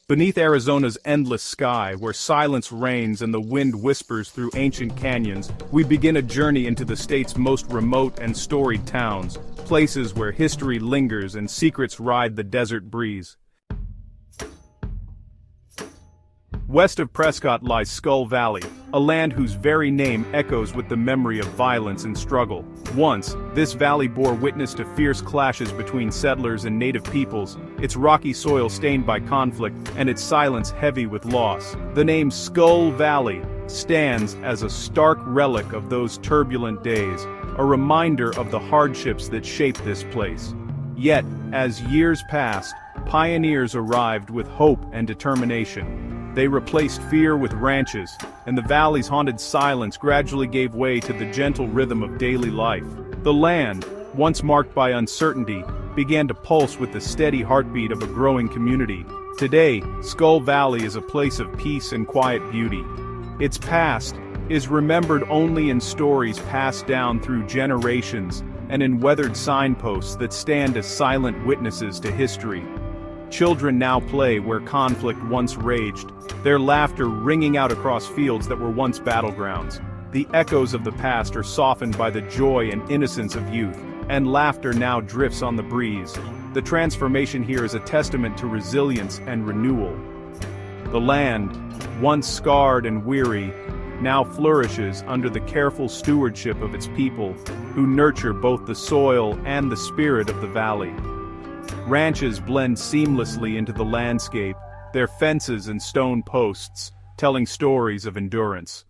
Beneath Arizona's endless sky, where silence reigns and the wind whispers through ancient canyons, we begin a journey into the state's most remote and storied towns, places where history lingers and secrets ride the desert breeze. West of Prescott lies Skull Valley, a land whose very name echoes with the memory of violence and struggle. Once, this valley bore witness to fierce clashes between settlers and native peoples, its rocky soil stained by conflict and its silence heavy with loss. The name Skull Valley stands as a stark relic of those turbulent days, a reminder of the hardships that shaped this place. Yet, as years passed, pioneers arrived with hope and determination. They replaced fear with ranches, and the valley's haunted silence gradually gave way to the gentle rhythm of daily life. The land, once marked by uncertainty, began to pulse with the steady heartbeat of a growing community. Today, Skull Valley is a place of peace and quiet beauty. Its past is remembered only in stories passed down through generations and in weathered signposts that stand as silent witnesses to history. Children now play where conflict once raged, their laughter ringing out across fields that were once battlegrounds. The echoes of the past are softened by the joy and innocence of youth, and laughter now drifts on the breeze. The transformation here is a testament to resilience and renewal. The land, once scarred and weary, now flourishes under the careful stewardship of its people, who nurture both the soil and the spirit of the valley. Ranches blend seamlessly into the landscape, their fences and stone posts telling stories of endurance.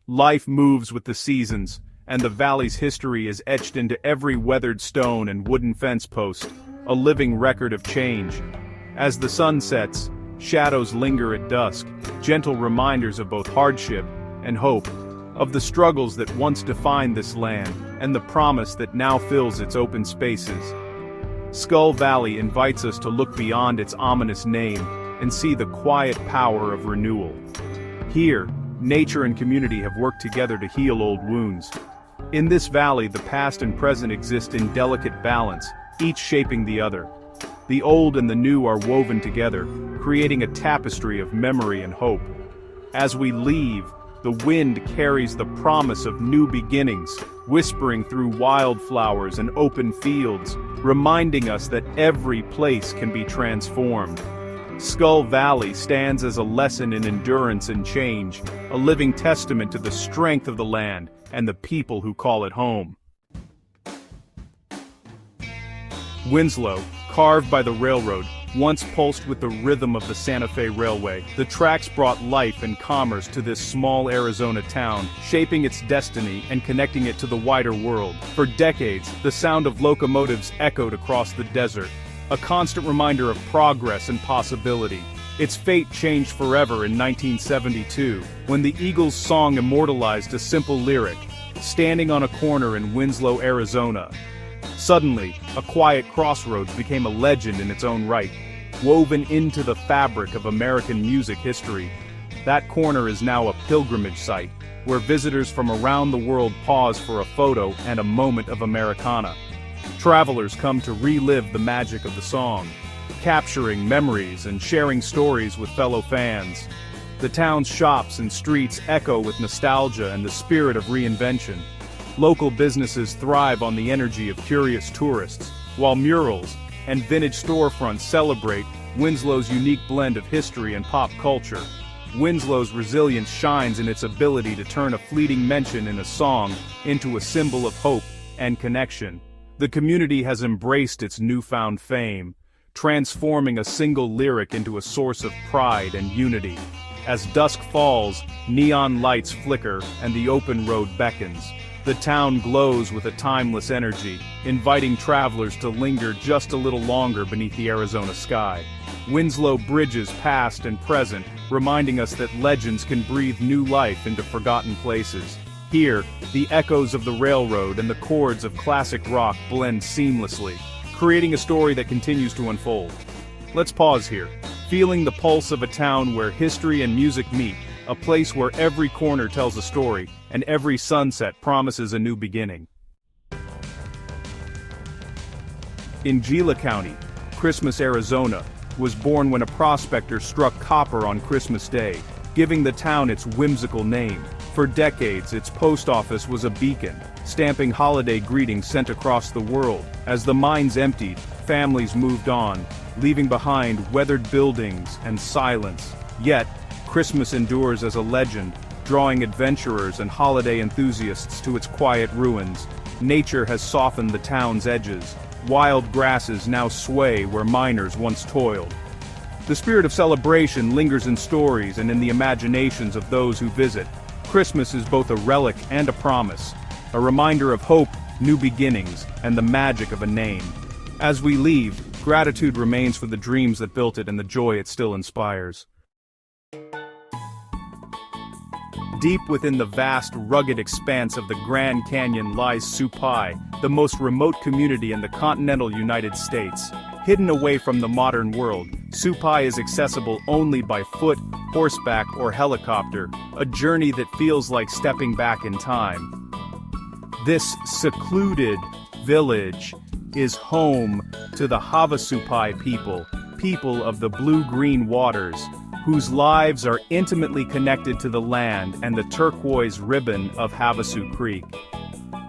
Life moves with the seasons, and the valley's history is etched into every weathered stone and wooden fence post, a living record of change. As the sun sets, shadows linger at dusk, gentle reminders of both hardship and hope, of the struggles that once defined this land, and the promise that now fills its open spaces. Skull Valley invites us to look beyond its ominous name and see the quiet power of renewal. Here, nature and community have worked together to heal old wounds. In this valley, the past and present exist in delicate balance, each shaping the other. The old and the new are woven together, creating a tapestry of memory and hope. As we leave, the wind carries the promise of new beginnings, whispering through wildflowers and open fields, reminding us that every place can be transformed. Skull Valley stands as a lesson in endurance and change, a living testament to the strength of the land and the people who call it home. Winslow, carved by the railroad, once pulsed with the rhythm of the Santa Fe Railway. The tracks brought life and commerce to this small Arizona town, shaping its destiny and connecting it to the wider world. For decades, the sound of locomotives echoed across the desert, a constant reminder of progress and possibility. Its fate changed forever in 1972, when the Eagles' song immortalized a simple lyric, standing on a corner in Winslow, Arizona. Suddenly, a quiet crossroads became a legend in its own right, woven into the fabric of American music history. That corner is now a pilgrimage site, where visitors from around the world pause for a photo and a moment of Americana. Travelers come to relive the magic of the song, capturing memories and sharing stories with fellow fans. The town's shops and streets echo with nostalgia and the spirit of reinvention. Local businesses thrive on the energy of curious tourists, while murals and vintage storefronts celebrate Winslow's unique blend of history and pop culture. Winslow's resilience shines in its ability to turn a fleeting mention in a song into a symbol of hope and connection. The community has embraced its newfound fame, transforming a single lyric into a source of pride and unity. As dusk falls, neon lights flicker and the open road beckons. The town glows with a timeless energy, inviting travelers to linger just a little longer beneath the Arizona sky. Winslow bridges past and present, reminding us that legends can breathe new life into forgotten places. Here, the echoes of the railroad and the chords of classic rock blend seamlessly, creating a story that continues to unfold. Let's pause here, feeling the pulse of a town where history and music meet, a place where every corner tells a story, and every sunset promises a new beginning. In Gila County, Christmas, Arizona, was born when a prospector struck copper on Christmas Day, giving the town its whimsical name. For decades, its post office was a beacon, stamping holiday greetings sent across the world. As the mines emptied, families moved on, leaving behind weathered buildings and silence. Yet, Christmas endures as a legend, drawing adventurers and holiday enthusiasts to its quiet ruins. Nature has softened the town's edges. Wild grasses now sway where miners once toiled. The spirit of celebration lingers in stories and in the imaginations of those who visit. Christmas is both a relic and a promise, a reminder of hope, new beginnings, and the magic of a name. As we leave, gratitude remains for the dreams that built it and the joy it still inspires. Deep within the vast, rugged expanse of the Grand Canyon lies Supai, the most remote community in the continental United States. Hidden away from the modern world, Supai is accessible only by foot, horseback, or helicopter, a journey that feels like stepping back in time. This secluded village is home to the Havasupai people of the blue-green waters, whose lives are intimately connected to the land and the turquoise ribbon of Havasu Creek.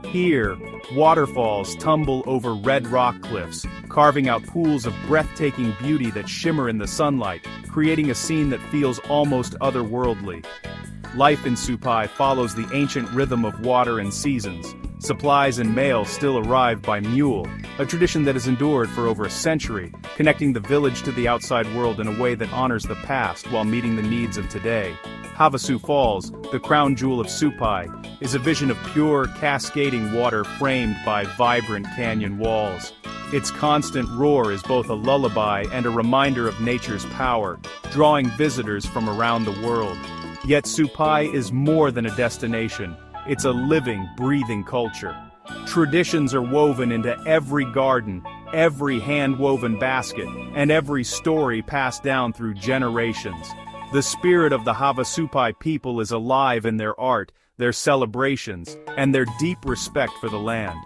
Here, waterfalls tumble over red rock cliffs, carving out pools of breathtaking beauty that shimmer in the sunlight, creating a scene that feels almost otherworldly. Life in Supai follows the ancient rhythm of water and seasons. Supplies and mail still arrive by mule, a tradition that has endured for over a century, connecting the village to the outside world in a way that honors the past while meeting the needs of today. Havasu Falls, the crown jewel of Supai, is a vision of pure, cascading water framed by vibrant canyon walls. Its constant roar is both a lullaby and a reminder of nature's power, drawing visitors from around the world. Yet Supai is more than a destination. It's a living, breathing culture. Traditions are woven into every garden, every hand-woven basket, and every story passed down through generations. The spirit of the Havasupai people is alive in their art, their celebrations, and their deep respect for the land.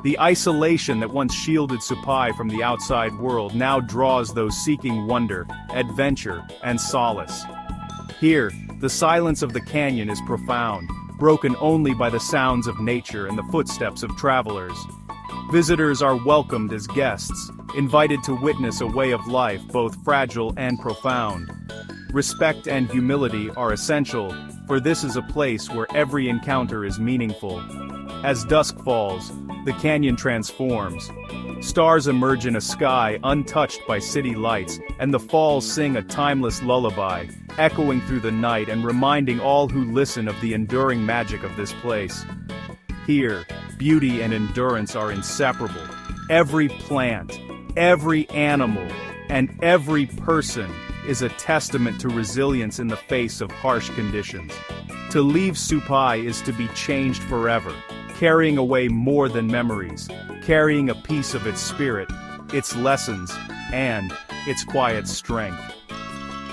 The isolation that once shielded Supai from the outside world now draws those seeking wonder, adventure, and solace. Here, the silence of the canyon is profound, broken only by the sounds of nature and the footsteps of travelers. Visitors are welcomed as guests, invited to witness a way of life both fragile and profound. Respect and humility are essential, for this is a place where every encounter is meaningful. As dusk falls, the canyon transforms. Stars emerge in a sky untouched by city lights, and the falls sing a timeless lullaby, echoing through the night and reminding all who listen of the enduring magic of this place. Here, beauty and endurance are inseparable. Every plant, every animal, and every person is a testament to resilience in the face of harsh conditions. To leave Supai is to be changed forever, carrying away more than memories, carrying a piece of its spirit, its lessons, and its quiet strength.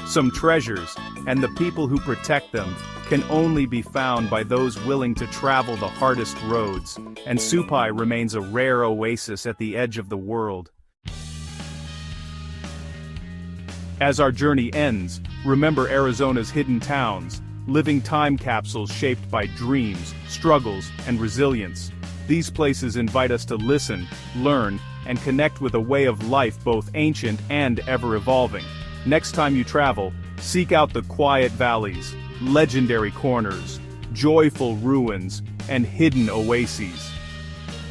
Some treasures, and the people who protect them, can only be found by those willing to travel the hardest roads, and Supai remains a rare oasis at the edge of the world. As our journey ends, remember Arizona's hidden towns, living time capsules shaped by dreams, struggles, and resilience. These places invite us to listen, learn, and connect with a way of life both ancient and ever-evolving. Next time you travel, seek out the quiet valleys, legendary corners, joyful ruins, and hidden oases.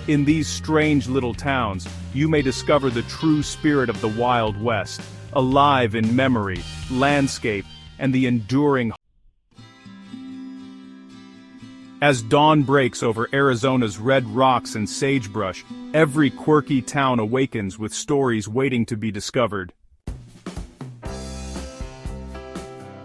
In these strange little towns, you may discover the true spirit of the Wild West, alive in memory, landscape, and the enduring. As dawn breaks over Arizona's red rocks and sagebrush, every quirky town awakens with stories waiting to be discovered.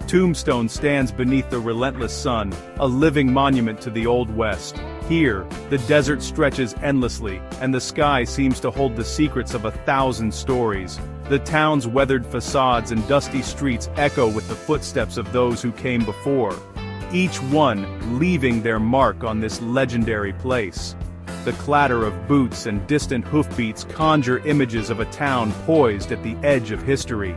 Tombstone stands beneath the relentless sun, a living monument to the Old West. Here, the desert stretches endlessly, and the sky seems to hold the secrets of 1,000 stories. The town's weathered facades and dusty streets echo with the footsteps of those who came before, each one leaving their mark on this legendary place. The clatter of boots and distant hoofbeats conjure images of a town poised at the edge of history.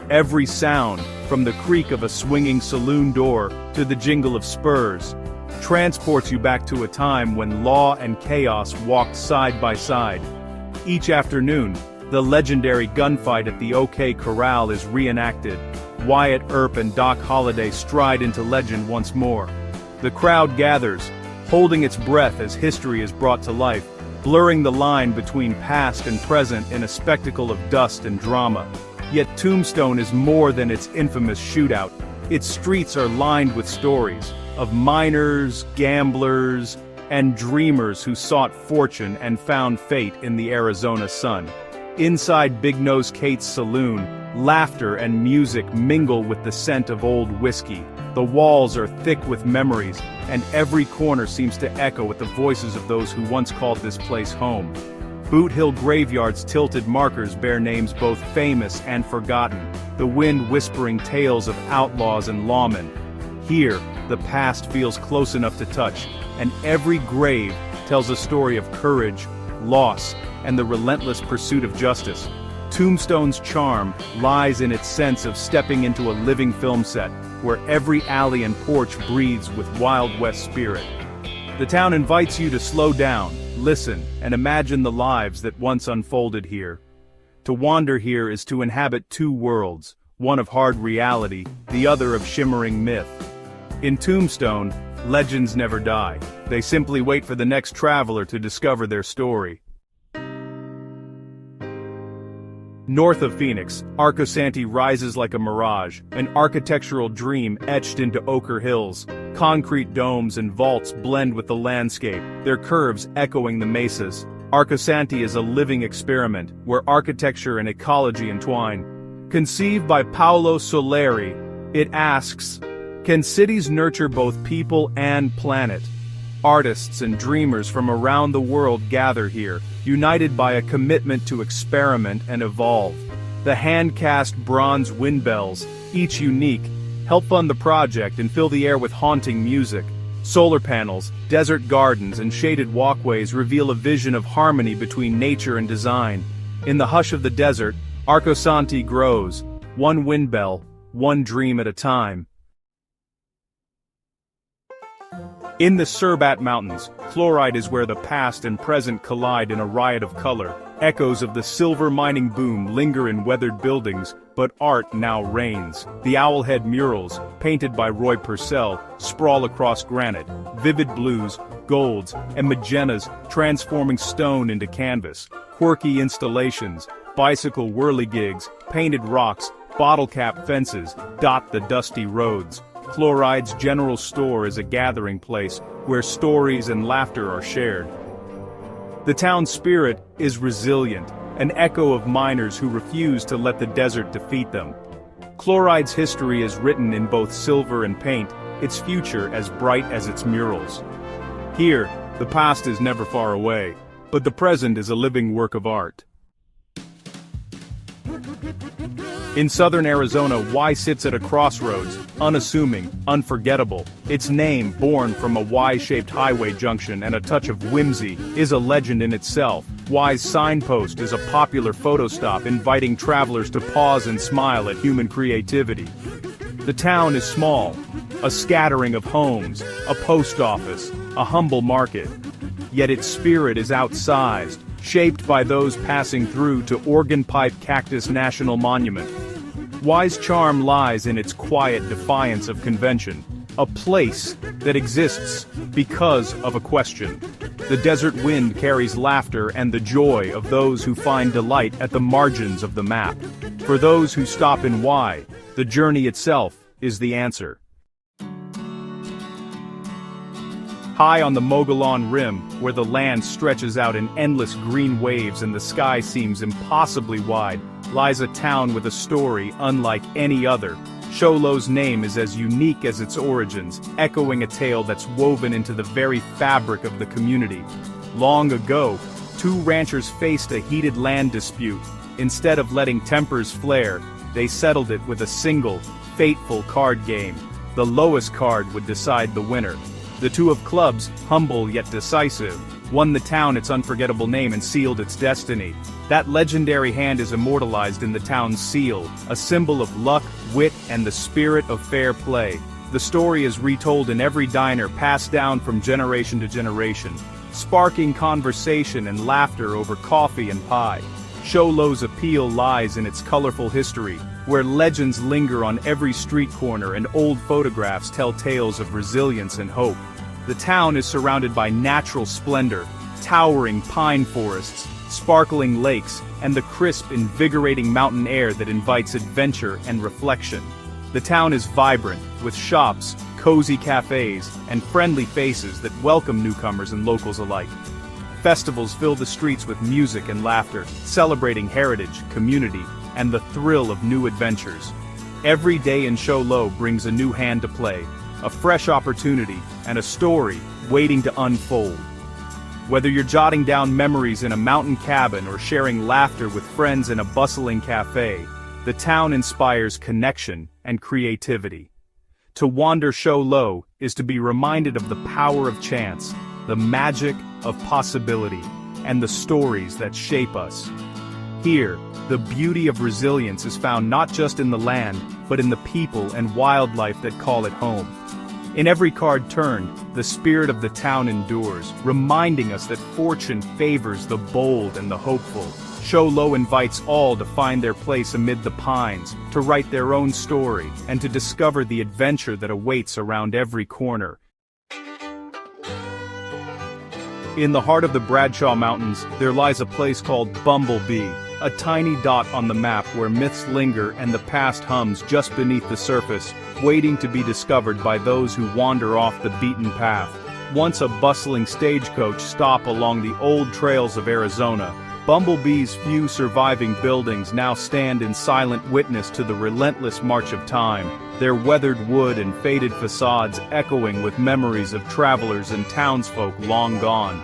Every sound, from the creak of a swinging saloon door to the jingle of spurs, transports you back to a time when law and chaos walked side by side. Each afternoon, the legendary gunfight at the OK Corral is reenacted. Wyatt Earp and Doc Holliday stride into legend once more. The crowd gathers, holding its breath as history is brought to life, blurring the line between past and present in a spectacle of dust and drama. Yet Tombstone is more than its infamous shootout. Its streets are lined with stories of miners, gamblers, and dreamers who sought fortune and found fate in the Arizona sun. Inside Big Nose Kate's saloon, laughter and music mingle with the scent of old whiskey. The walls are thick with memories, and every corner seems to echo with the voices of those who once called this place home. Boot Hill Graveyard's tilted markers bear names both famous and forgotten, the wind whispering tales of outlaws and lawmen. Here, the past feels close enough to touch, and every grave tells a story of courage, loss, and the relentless pursuit of justice. Tombstone's charm lies in its sense of stepping into a living film set, where every alley and porch breathes with Wild West spirit. The town invites you to slow down, listen, and imagine the lives that once unfolded here. To wander here is to inhabit two worlds, one of hard reality, the other of shimmering myth. In Tombstone, legends never die. They simply wait for the next traveler to discover their story. North of Phoenix, Arcosanti rises like a mirage, an architectural dream etched into ochre hills. Concrete domes and vaults blend with the landscape, their curves echoing the mesas. Arcosanti is a living experiment, where architecture and ecology entwine. Conceived by Paolo Soleri, it asks, can cities nurture both people and planet? Artists and dreamers from around the world gather here, united by a commitment to experiment and evolve. The hand-cast bronze windbells, each unique, help fund the project and fill the air with haunting music. Solar panels, desert gardens, and shaded walkways reveal a vision of harmony between nature and design. In the hush of the desert, Arcosanti grows, one windbell, one dream at a time. In the Surbat Mountains, Chloride is where the past and present collide in a riot of color. Echoes of the silver mining boom linger in weathered buildings, but art now reigns. The Owlhead murals, painted by Roy Purcell, sprawl across granite, vivid blues, golds, and magentas transforming stone into canvas. Quirky installations, bicycle whirligigs, painted rocks, bottle-cap fences dot the dusty roads. Chloride's general store is a gathering place where stories and laughter are shared. The town's spirit is resilient, an echo of miners who refuse to let the desert defeat them. Chloride's history is written in both silver and paint, its future as bright as its murals. Here, the past is never far away, but the present is a living work of art. In southern Arizona, Y sits at a crossroads, unassuming, unforgettable. Its name, born from a Y-shaped highway junction and a touch of whimsy, is a legend in itself. Y's signpost is a popular photo stop inviting travelers to pause and smile at human creativity. The town is small, a scattering of homes, a post office, a humble market. Yet its spirit is outsized, shaped by those passing through to Organ Pipe Cactus National Monument. Y's charm lies in its quiet defiance of convention, a place that exists because of a question. The desert wind carries laughter and the joy of those who find delight at the margins of the map. For those who stop in Y, the journey itself is the answer. High on the Mogollon Rim, where the land stretches out in endless green waves and the sky seems impossibly wide, lies a town with a story unlike any other. Sholo's name is as unique as its origins, echoing a tale that's woven into the very fabric of the community. Long ago, two ranchers faced a heated land dispute. Instead of letting tempers flare, they settled it with a single, fateful card game. The lowest card would decide the winner. The two of clubs, humble yet decisive, won the town its unforgettable name and sealed its destiny. That legendary hand is immortalized in the town's seal, a symbol of luck, wit, and the spirit of fair play. The story is retold in every diner, passed down from generation to generation, sparking conversation and laughter over coffee and pie. Show Low's appeal lies in its colorful history, where legends linger on every street corner and old photographs tell tales of resilience and hope. The town is surrounded by natural splendor, towering pine forests, sparkling lakes, and the crisp, invigorating mountain air that invites adventure and reflection. The town is vibrant, with shops, cozy cafes, and friendly faces that welcome newcomers and locals alike. Festivals fill the streets with music and laughter, celebrating heritage, community, and the thrill of new adventures. Every day in Show Low brings a new hand to play, a fresh opportunity, and a story waiting to unfold. Whether you're jotting down memories in a mountain cabin or sharing laughter with friends in a bustling cafe, the town inspires connection and creativity. To wander Show Low is to be reminded of the power of chance, the magic of possibility, and the stories that shape us. Here, the beauty of resilience is found not just in the land, but in the people and wildlife that call it home. In every card turned, the spirit of the town endures, reminding us that fortune favors the bold and the hopeful. Show Low invites all to find their place amid the pines, to write their own story, and to discover the adventure that awaits around every corner. In the heart of the Bradshaw Mountains, there lies a place called Bumble Bee, a tiny dot on the map where myths linger and the past hums just beneath the surface, waiting to be discovered by those who wander off the beaten path. Once a bustling stagecoach stop along the old trails of Arizona, Bumble Bee's few surviving buildings now stand in silent witness to the relentless march of time, their weathered wood and faded facades echoing with memories of travelers and townsfolk long gone.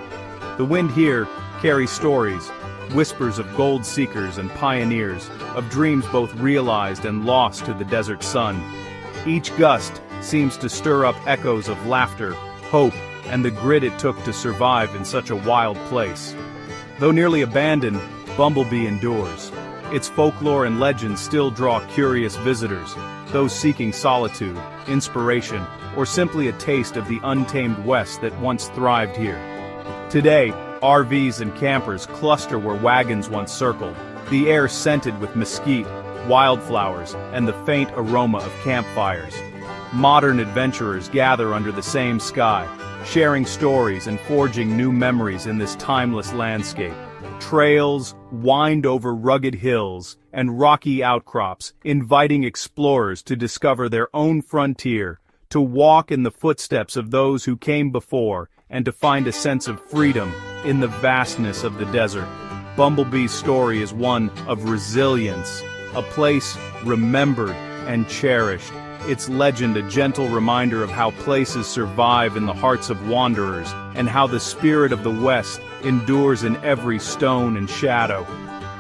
The wind here carries stories, whispers of gold seekers and pioneers, of dreams both realized and lost to the desert sun. Each gust seems to stir up echoes of laughter, hope, and the grit it took to survive in such a wild place. Though nearly abandoned, Bumble Bee endures. Its folklore and legends still draw curious visitors, those seeking solitude, inspiration, or simply a taste of the untamed West that once thrived here. Today, RVs and campers cluster where wagons once circled, the air scented with mesquite, wildflowers, and the faint aroma of campfires. Modern adventurers gather under the same sky, sharing stories and forging new memories in this timeless landscape. Trails wind over rugged hills and rocky outcrops, inviting explorers to discover their own frontier, to walk in the footsteps of those who came before, and to find a sense of freedom in the vastness of the desert. Bumble Bee's story is one of resilience, a place remembered and cherished. Its legend a gentle reminder of how places survive in the hearts of wanderers, and how the spirit of the West endures in every stone and shadow.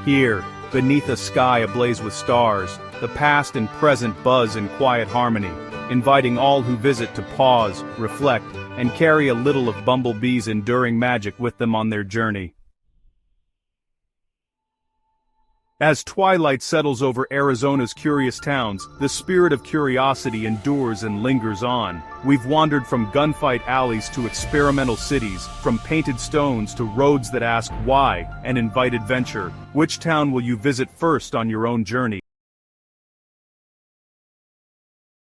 Here, beneath a sky ablaze with stars, the past and present buzz in quiet harmony, inviting all who visit to pause, reflect, and carry a little of Bumble Bee's enduring magic with them on their journey. As twilight settles over Arizona's curious towns, the spirit of curiosity endures and lingers on. We've wandered from gunfight alleys to experimental cities, from painted stones to roads that ask why and invite adventure. Which town will you visit first on your own journey?